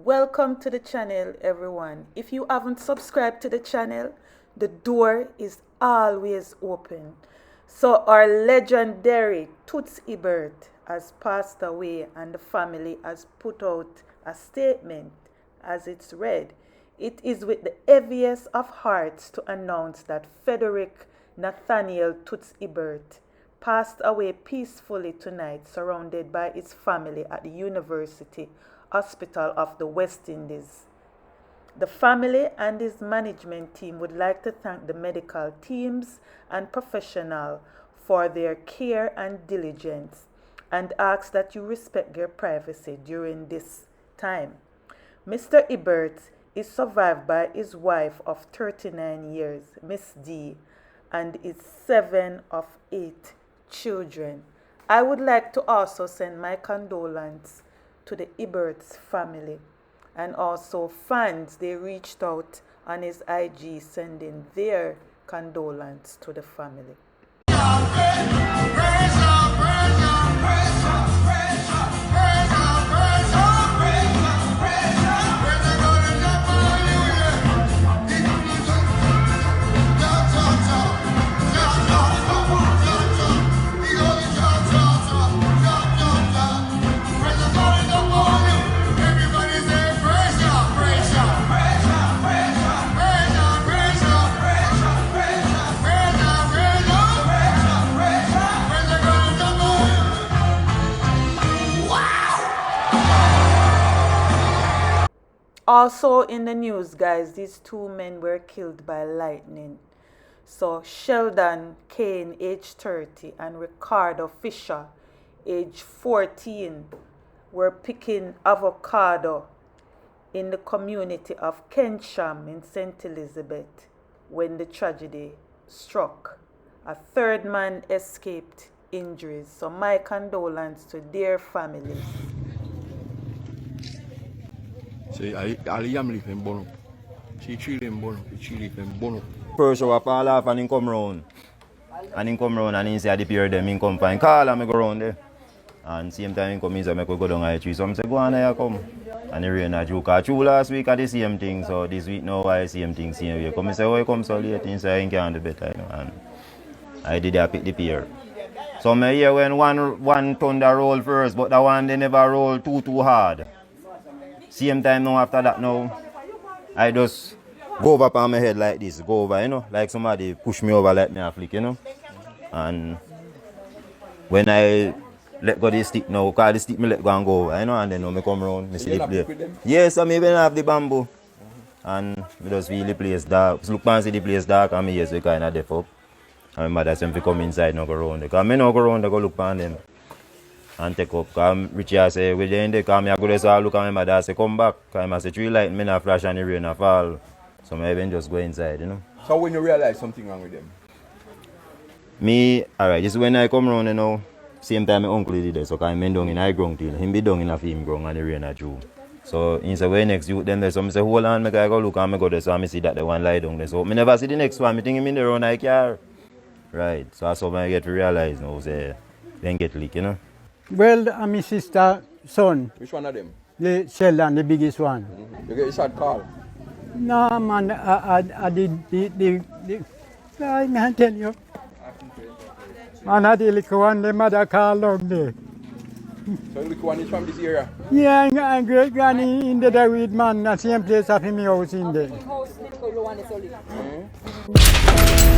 Welcome to the channel, everyone. If you haven't subscribed to the channel, the door is always open. So our legendary Toots Hibbert has passed away, and the family has put out a statement as it's read. It is with the heaviest of hearts to announce that Frederick Nathaniel Toots Hibbert passed away peacefully tonight, surrounded by his family at the University Hospital of the West Indies. The family and his management team would like to thank the medical teams and professionals for their care and diligence, and ask that you respect their privacy during this time. Mr. Hibbert is survived by his wife of 39 years, Miss D, and his 7 of 8 children. I would like to also send my condolences to the Hibbert's family, and also fans. They reached out on his IG sending their condolences to the family. Also in the news, guys, these 2 men were killed by lightning. So Sheldon Kane, age 30, and Ricardo Fisher, age 14, were picking avocado in the community of Kensham in St. Elizabeth when the tragedy struck. A 3rd man escaped injuries. So my condolences to their families. First show up all off and he come round. And he come round and he say the pair of them, he come find call and me go round there. And same time he come in, so I go down the tree. So I say go on here come. And the rain a joke. Cause true last week at the same thing, so this week now I same thing same way. Come and say why you come so late? He say I can't do better, you know. And I did pick the pair. So I hear when one thunder roll first, but the one they never roll too hard. Same time now after that now, I just go over on my head like this, go over, you know, like somebody push me over like me a flick, you know. And when I let go the stick now, cause the stick me let go and go over, you know, and then when I come around, I see the place. Yes, I maybe have the bamboo. And I just feel the place dark. Look and see the place dark and me yes, we kind of deaf up. And my mother said if come inside and go around. Because I don't go around, I go look on them. And take up. Because Richie say, we're in there, because I go there, so I look at my mother, say, come back. Because I say, 3 light, me not flash and the rain and fall. So I even just go inside, you know. So when you realize something wrong with them? Me, alright, this is when I come around, you know, same time my uncle did it. So I'm down in high ground till. Him be down in a film ground and the rain at you. So he say, where next you them there? So I say, hold on, I go look and I go there. So I see that the one lie down there. So I never see the next one. I think him in the round I car. Right. So that's how I get to realize now, say, then get leak, you know. Well, I'm my sister's son. Which one of them? The Sheldon, the biggest one. You get a shot call? No, man, I did the I can't tell you. Man, I did the little one, the mother called down there. So the little one is from this area? Yeah, I'm great granny in the David man, the same place of him house in there. Mm-hmm.